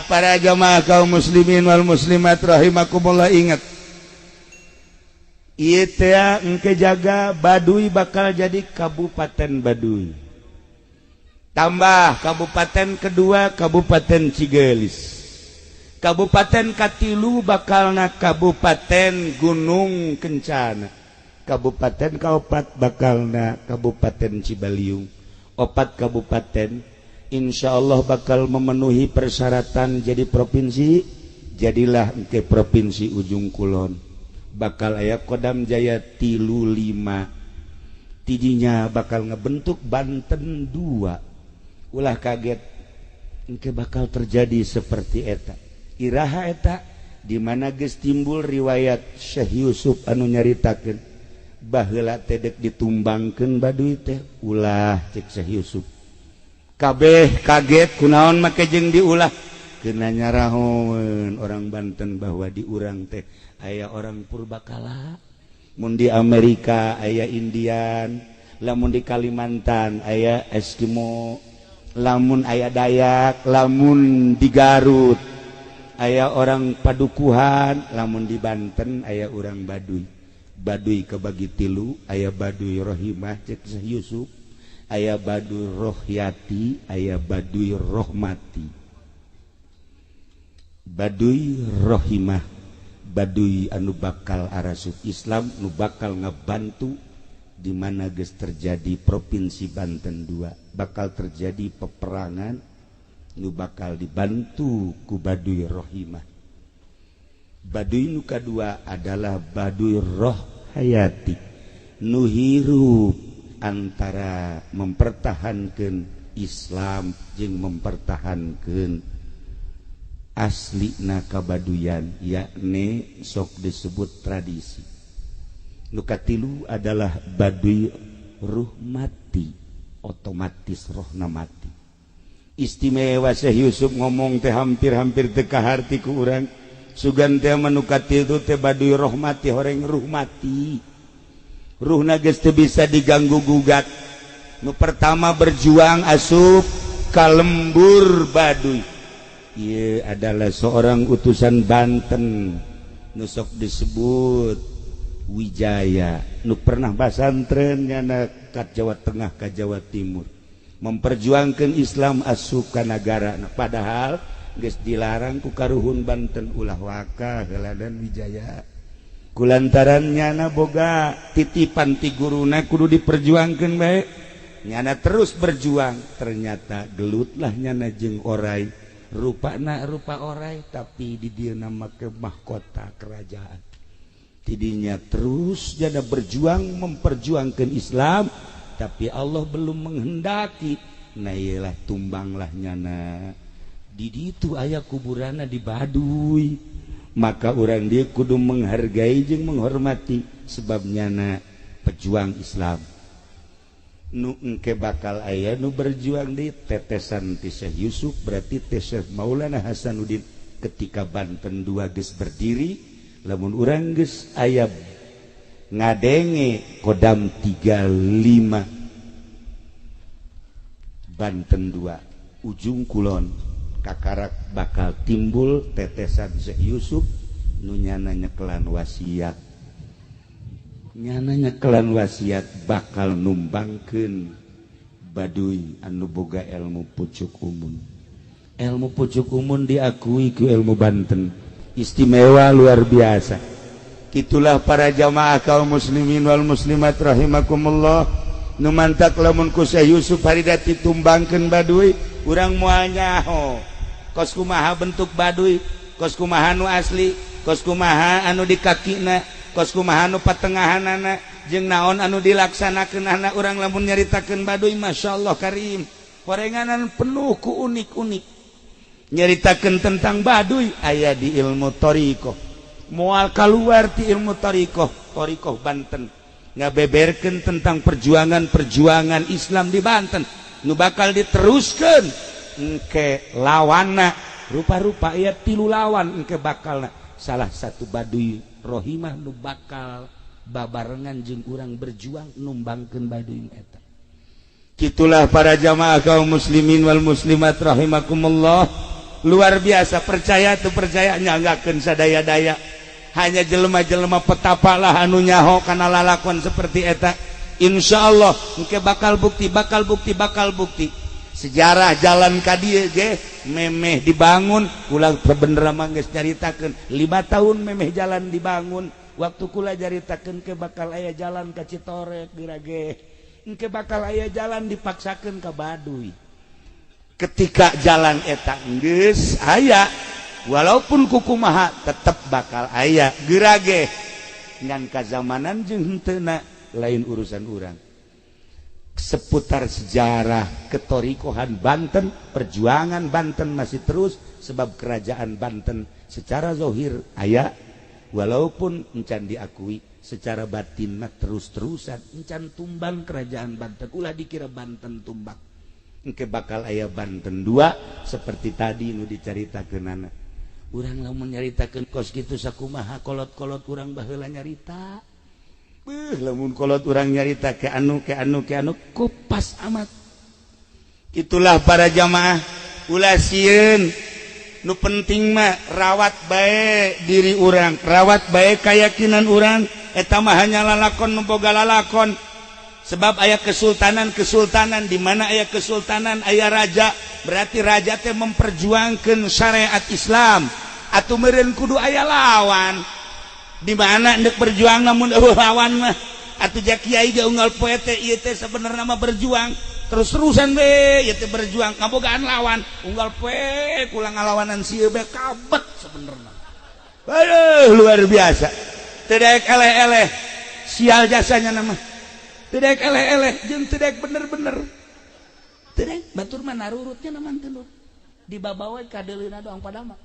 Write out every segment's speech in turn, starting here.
para jamaah kaum muslimin wal muslimat rahimakumullah, ingat ieu teh engke jaga Baduy bakal jadi Kabupaten Baduy. Tambah kabupaten kedua Kabupaten Cigelis. Kabupaten katilu bakalna Kabupaten Gunung Kencana. Kabupaten kaopat bakalna Kabupaten Cibaliung. 4 kabupaten insyaallah bakal memenuhi persyaratan jadi provinsi. Jadilah engke Provinsi Ujung Kulon. Bakal aya Kodam Jaya 35. Tidinya bakal ngebentuk Banten 2. Ulah kaget engke bakal terjadi seperti eta. Iraha eta di mana geus timbul riwayat Syekh Yusuf anu nyaritakeun baheula teh dek ditumbangkeun Baduy teh. Ulah cek Syekh Yusuf. Kabeh kaget kunaon make jeung diulah. Keuna nyarahoeun orang Banten bahwa di urang teh aya orang purbakala. Mun di Amerika aya Indian, lamun di Kalimantan aya Eskimo, lamun aya Dayak, lamun di Garut aya orang Padukuhan, lamun di Banten aya orang Baduy. Baduy kebagi 3, aya Baduy Rohimah cek Syekh Yusuf, aya Baduy Rohyati, aya Baduy Rohmati. Baduy Rohimah, Baduy anu bakal arasup Islam, nu bakal ngebantu di mana geus terjadi Provinsi Banten 2, bakal terjadi peperangan, nu bakal dibantu ku Baduy Rohimah. Baduy nu kadua adalah Baduy Rohayati, nu hirup antara mempertahankeun Islam jeung mempertahankeun aslina kabaduyan, yakni sok disebut tradisi. Nu katilu adalah Baduy Ruhmati, otomatis rohna mati. Istimewa Syekh Yusuf ngomong teh hampir-hampir teu kaharti ku urang. Sugan teh manu katilu teh Baduy Rohmati, horeng ruh mati. Ruhna geus teu bisa diganggu gugat. Nu pertama berjuang asup ka lembur Baduy. Ieu adalah seorang utusan Banten nu sok disebut Wijaya, nu pernah basantren nyana ka Jawa Tengah ka Jawa Timur, memperjuangkan Islam asup ka nagara. Padahal geus dilarang ku karuhun Banten ulah waka heuladan Wijaya. Kulantaran nyana boga titipan ti guruna kudu diperjuangkeun bae. Nyana terus berjuang, ternyata gelutlah nyana jeung oray. Rupana rupa oray tapi di dieu nama ke mahkota kerajaan. Tidinya terus jana berjuang memperjuangkan Islam, tapi Allah belum menghendaki. Nah iyalah tumbanglah nyana. Di ditu aya kuburana di Baduy. Maka orang dia kudu menghargai jeung menghormati sebab nyana pejuang Islam. Nu engke bakal aya nu berjuang di tetesan ti Syekh Yusuf, berarti teh Syekh Maulana Hasanuddin ketika Banten 2 geus berdiri. Lamun urang geus aya ngadenge Kodam 35 Banten 2 Ujung Kulon kakarak bakal timbul tetesan Syekh Yusuf nu nyana nyekelan wasiat. Nyana nyekelan wasiat bakal numbangkeun Baduy anu boga ilmu pucuk umun. Ilmu pucuk umun diakui ku ilmu Banten, istimewa luar biasa. Kitulah para jamaah kaum muslimin wal muslimat rahimakumullah, nu mantak lamun ku Syekh Yusuf harida ditumbangkeun Baduy, urang moal nyaho kos kumaha bentuk Baduy, kos kumaha nu asli, kos kumaha anu di kakina, kos kumaha anu patengahanana, jeung naon anu dilaksanakeun anak urang lamun nyaritakeun Baduy. Masyaallah karim, horenganan penuh ku unik-unik. Nyaritakeun tentang Baduy aya di ilmu thariqah, moal kaluar ti ilmu thariqah Banten, ngabeberkeun tentang perjuangan Islam di Banten nu bakal diteruskeun engke lawanna. Rupa-rupa aya 3 lawan engke bakalna. Salah satu Baduy Rohimah nu bakal babarengan jeung urang berjuang numbangkeun Baduy eta. Kitulah para jamaah kaum muslimin wal muslimat rahimakumullah, luar biasa. Percaya tuh percaya nyanggakeun sadaya-daya. Hanya jelema-jelema petapa lah anu nyaho kana lalakon seperti eta. Insyaallah engke bakal bukti. Sejarah jalan ka dieu ge memeh dibangun, kula bener mah geus nyaritakeun 5 tahun memeh jalan dibangun. Waktu kula nyaritakeun ke bakal aya jalan ka Citorek dirage. Engke bakal aya jalan dipaksakeun ka Baduy. Ketika jalan eta geus aya, walaupun kukumaha tetep bakal aya gerage ngan kazamanan jeung henteu lain urusan urang. Seputar sejarah ketorikohan Banten, perjuangan Banten masih terus sebab kerajaan Banten secara zahir aya, walaupun encan diakui secara batin mah terus-terusan encan tumbang kerajaan Banten. Ulah dikira Banten tumbang. Engke bakal aya Banten 2 seperti tadi nu dicaritakeunana. Urang lamun nyaritakeun kos kitu sakumaha kolot-kolot urang baheula nyarita. Lamun kolot urang nyarita ke anu kupas amat. Itulah para jamaah ulah sieun nu penting mah rawat bae diri urang, rawat bae keyakinan urang. Eta mah hanya lalakon nu boga lalakon. Sebab aya kesultanan di mana aya kesultanan aya raja, berarti raja teh memperjuangkeun syariat Islam. Atuh meureun kudu aya lawan. Di mana hendak berjuang namun lawan mah atuh ja kiai ge unggal poe teh ieu teh sabenerna mah berjuang terus-terusan we ieu teh berjuang kabogaan lawan unggal poe kula ngalawanan sieu be kabet sabenerna. Aduh luar biasa. Teu daek eleh-eleh sial jasanya nama. Teu daek eleh-eleh jeung teu daek bener-bener. Teu daek batur mah narurutnya naman teu dibabawe ka deulina doang padama.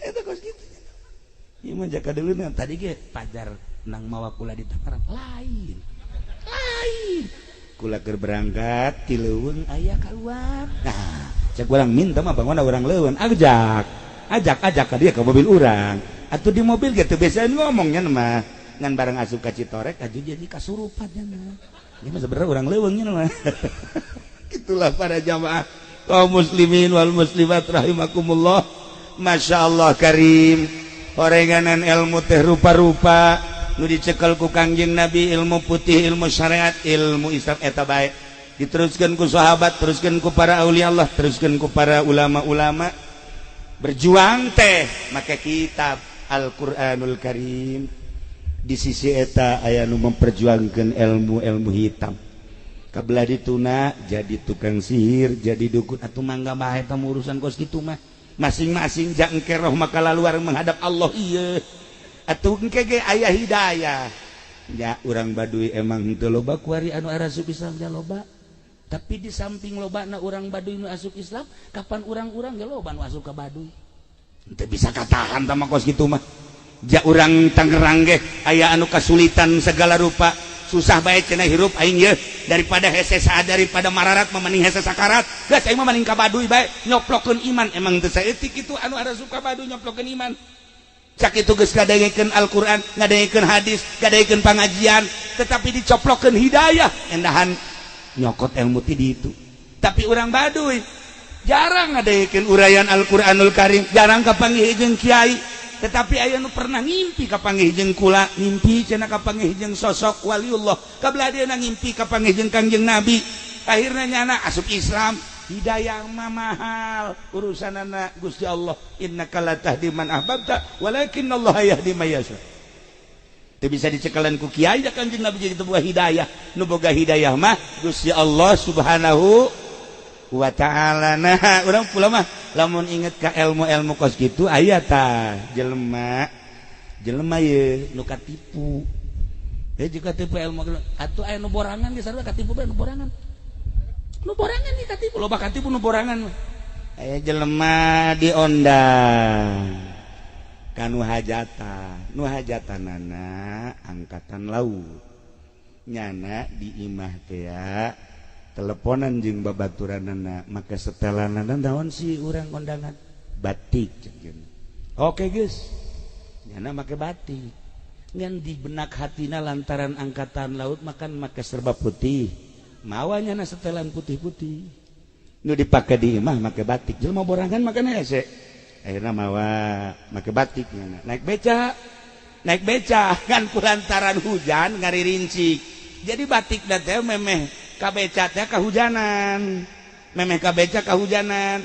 Eta kos kitu. Ieu mah jaka deulina tadi ge pajar nang mawa kula di Tangerang lain. Kula keur berangkat ti leuweung aya kaluar. Nah, cek urang minta mah bangunna urang leuweung ajak ka dia ke mobil urang. Atuh di mobil ge teu biasa ngomongnya mah ngan bareng asup ka Citorek aju jadi kasurupan mah. Ieu mah sebenarnya urang leuweungnya mah. Itulah para jamaah kaum muslimin wal muslimat rahimakumullah. Masya Allah karim, horenganan ilmu teh rupa-rupa nu dicekel ku Kangjeng Nabi, ilmu putih, ilmu syariat, ilmu Islam eta bae diteruskeun ku sahabat, teruskeun ku para aulia Allah, teruskeun ku para ulama-ulama. Berjuang teh make kitab Al-Qur'anul Karim. Di sisi eta aya nu memperjuangkeun ilmu-ilmu hitam. Kabelah dituna jadi tukang sihir, jadi dukun. Atuh mangga bae eta urusan kos kitu mah. Masing-masing ja engke roh maka laluar menghadap Allah ieu. Atuh engke ge aya hidayah. Ya urang Baduy emang henteu loba kuari anu asup Islam ja loba. Tapi di samping lobana urang Baduy nu asup Islam, kapan urang-urang ge loba nu asup ka Baduy. Henteu bisa katahan tah kos kitu mah. Ja urang Tangerang ge aya anu kasulitan segala rupa. Susah bae cenah hirup aing ye daripada hese saat daripada mararat memaning hese sakarat geus aing mah maning ka Baduy bae nyoplokeun iman emang teu saeutik kitu anu ada suka Baduy nyoplokeun iman cak itu geus ngadengekeun Al-Qur'an ngadengekeun hadis ngadengekeun pangajian tetapi dicoplokeun hidayah endahan nyokot ilmu ti ditu tapi urang Baduy jarang ngadengekeun urayaan Al-Qur'anul Karim jarang kapanggih jeung kiai tetapi aya nu pernah ngimpi kapanggih jeung kula ngimpi cenah kapanggih jeung sosok waliullah kabelah dieuna ngimpi kapanggih jeung Kangjeng Nabi akhirna nyana asup Islam hidayah mah mahal urusanana Gusti Allah innaka latahdi man ahbabta walakinnallaha yahdi may yasha teu bisa dicekelan ku kiai da Kangjeng Nabi jadi boga hidayah nu boga hidayah mah Gusti Allah subhanahu wa ta'ala. Nah urang pula mah lamun inget ka ilmu-ilmu kos kitu aya tah jelema ye nu katipu juga tipu ilmu atuh aya nu borangan ge sarua katipu bae nu borangan di katipu loba katipu nu borangan aya jelema diondang kanu hajatanana angkatan laut nyana di imah teh ya teleponan jeung babaturanana maka setelanana naon si urang kondangan batik oke geus nyana make batik ngan di benak hatina lantaran angkatan laut makan make serba putih mawanya na setelan putih-putih nu dipakai di imah make batik jelema borangan makan hese akhirna mawa make batik naik beca kan kulantaran hujan ngaririncik jadi batik teh memeh ka beca teh kahujanan memeh ka beca kahujanan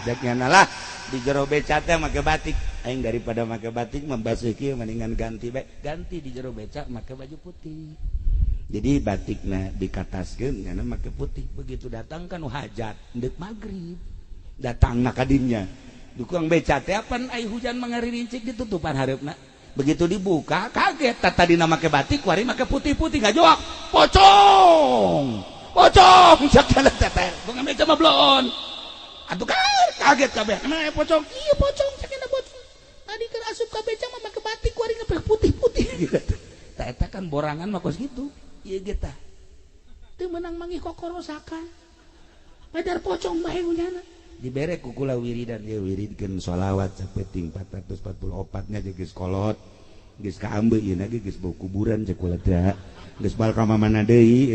jaknya lah di jero beca teh make batik aing daripada make batik membasuh kieu mendingan ganti di jero beca make baju putih jadi batikna dikataskeun nya make putih begitu datang kan hajat deuk magrib datangna ka dinya dukang beca teh apan ai hujan mangaririncik ditutupan hareupna begitu dibuka kaget tadina make batik kuari make putih-putih ngajoak pocong sakala teteh bunga beca mah blon atuh kaget kabeh emang pocong iya pocong sakena pocong tadi keur asup ka beca mah make batik kuari make putih-putih tah eta kan borangan mah kos kitu ieu ge tah teu meunang manggih kokorosakan padar pocong bae hujanna dibere ku kula wiridan ya wiridkeun sholawat sapeting 444 nya geus kolot geus kaambe ieu na geus bau kuburan cek kula teh geus bal ka mamana deui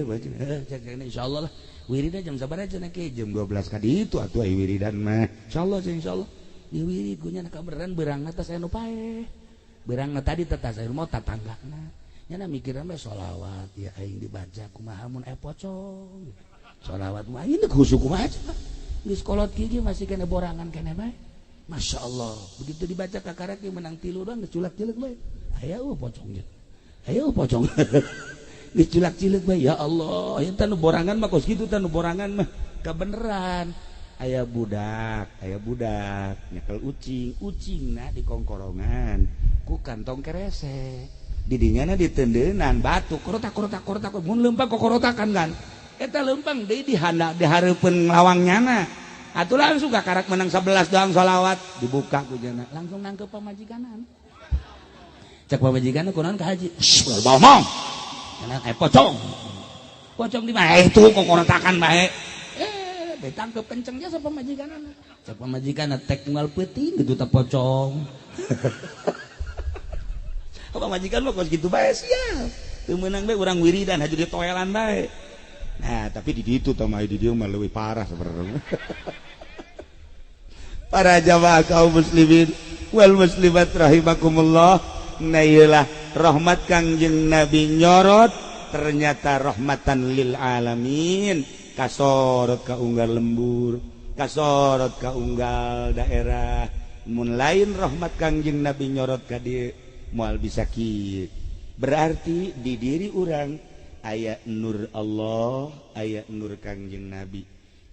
baca cek insyaallah lah wiridan jam sabaraha cenah ke jam 12 ka ditu atuh ai wiridan mah insyaallah di wirid ku nya kabeneran beurangna teh saya nu paeh beurangna tadi teh saya mau tatanggana nya mikirna mah sholawat ya aing dibaca kumaha mun aya pocong sholawat mah ini khusuk kumaha geus kolot kieu masih kena borangan kena bae. Masyaallah. Begitu dibaca kakaraki menang 3 doang geus culak-cileuk bae. Aya pocongnya. Aya pocong. Geus culak-cileuk bae. Ya Allah, eta nu borangan mah kos kitu teh nu borangan mah kabeneran. Aya budak nyekel ucingna di kongkorongan ku kantong kerese. Di dinyana ditendeunan batu korotak mun leumpang kokorotakan kan. Eta leumpang deui di hareupeun lawangnyana atuh langsung karak menang 11 doang sholawat dibuka ku jana langsung nangkep pamajikanan cek pamajikanna kunaon ka haji ngomong cenah pocong di mana itu kokorotakan bae ditangkep kencengnya sa pamajikanana cek pamajikanna tek unggal peuting gitu teh pocong pamajikan mah kos kitu bae sia teu meunang bae urang wiridan haju ditoelan bae. Nah, tapi di situ tamai di dia mah lebih parah sebenarnya. Para jamaah kaum muslimin wal muslimat rahimakumullah, nailah rahmat Kangjeng Nabi nyorot ternyata rahmatan lil alamin, kasorot ka unggal lembur, kasorot ka unggal daerah. Mun lain rahmat Kangjeng Nabi nyorot ka dieu moal bisa kieu. Berarti di diri urang aya nur Allah, aya nur Kangjeng Nabi.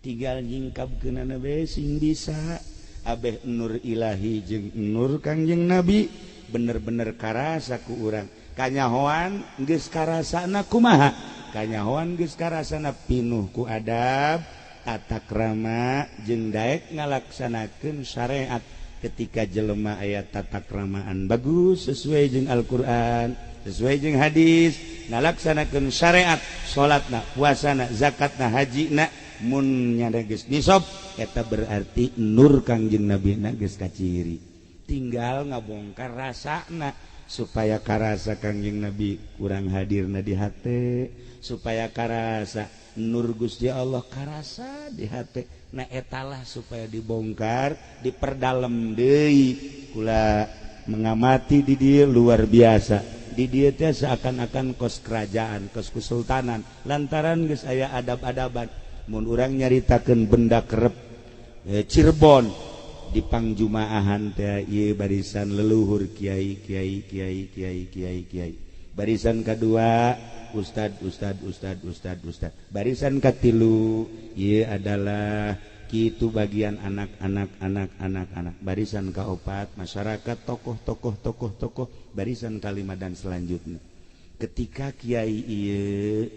Tinggal nyingkapkeunana bae sing bisa. Abeh nur ilahi jeung nur Kangjeng Nabi bener-bener karasa ku urang. Kanyahoan geus karasana kumaha? Kanyahoan geus karasana pinuh ku adab, tata krama jeung daek ngalaksanakeun syariat. Ketika jelema aya tata kramaan bagus sesuai jeung Al-Qur'an, sesuai jeung hadis, ngalaksanakeun syariat, salatna, puasana, zakatna, hajina, mun nyada geus nisab eta berarti nur Kangjeng Nabi na geus kaciri. Tinggal ngabongkar rasana supaya karasa Kangjeng Nabi kurang hadirna di hate, supaya karasa nur Gusti Allah karasa di hate. Nah etalah supaya dibongkar, diperdalam deui. Kula mengamati di dia luar biasa. Di dia teh seakan-akan kos kerajaan, kos kesultanan. Lantaran geus aya adab-adaban. Mun urang nyaritakeun benda kerep Cirebon di pangjumaahan teh ieu barisan leluhur kiai. Barisan kedua ustad. Barisan katilu ieu adalah kitu bagian anak-anak. Barisan kaopat masyarakat tokoh. Barisan kalima dan selanjutnya. Ketika kiai ieu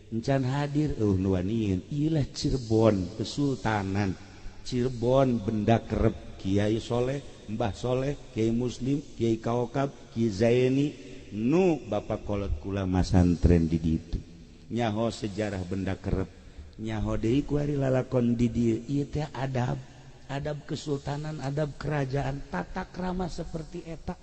encan hadir nuanieun ieulah Cirebon kesultanan. Cirebon benda kerep Kiai Soleh, Mbah Soleh, Kiai Muslim, Kiai Kaokab, Kiai Zaini nu bapak kolot kula masantren di ditu. Nyaho sejarah benda kerep, nyaho deui ku ari lalakon di dieu ieu teh adab kesultanan, adab kerajaan, tata krama seperti eta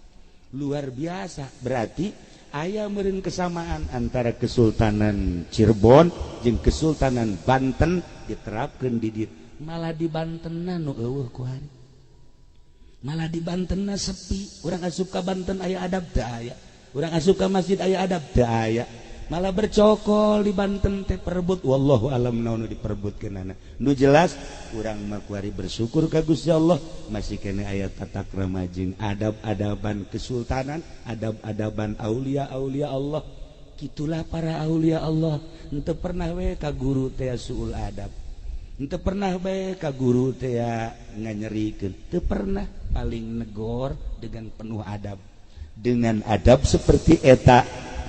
luar biasa. Berarti aya meureun kesamaan antara Kesultanan Cirebon jeung Kesultanan Banten diterapkeun di dieu. Malah di Bantenna nu eueuh ku hari. Malah di Bantenna sepi. Urang asup ka Banten aya adab teu aya. Urang asup ka masjid aya adab teu aya. Malah bercokol di Banten teh perebut. Wallahu alam naon nu diperebutkeunana. Nu jelas urang mah kuari bersyukur ka Gusti Allah masih kene aya tata krama jeung adab-adaban kesultanan, adab-adaban aulia-aulia Allah. Kitulah para aulia Allah. Henteu pernah we ka guru teh suul adab. Henteu pernah we ka guru teh nganyerikeun. Teu pernah, paling negor dengan penuh adab. Dengan adab seperti eta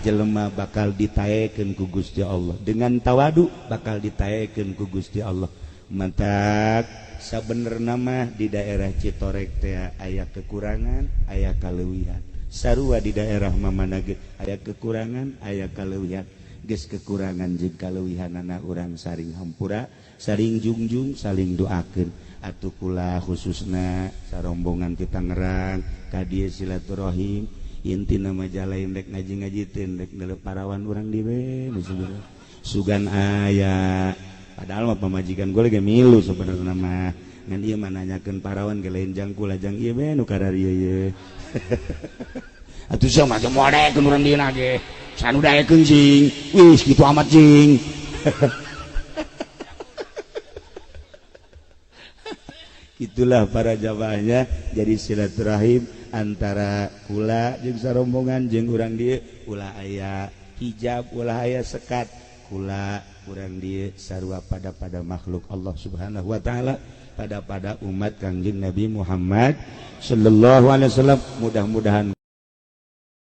jelema bakal ditaekeun ku Gusti Allah, dengan tawadu bakal ditaekeun ku Gusti Allah. Mantak sabenerna mah di daerah Citorek teh aya kekurangan, aya kaleuwihan. Sarua di daerah mamana ge aya kekurangan, aya kaleuwihan. Geus kekurangan jeung kaleuwihanana urang saring hampura, saring jungjung, saling doakeun. Atuh kula khususna sarombongan ti Tangerang ka dieu silaturahim inti nama jalain rek ngaji-ngajiteun rek neleparawan urang di we sugan aya padahal mah pamajikan gue lagi milu sebenarnya mah ngan ieu mah nanyakeun parawan ge lain jangkul lajang ieu we nu kararieu ye atuh sia mah modekeun urang dina ge sanu daekeun jing wis kitu amat jing itulah para jamaahnya jadi silaturahim antara kula jeung sarombongan jeung urang dieu ulah aya hijab ulah aya sekat kula urang dieu sarua pada makhluk Allah Subhanahu wa taala pada umat Kangjeng Nabi Muhammad sallallahu alaihi wasallam mudah-mudahan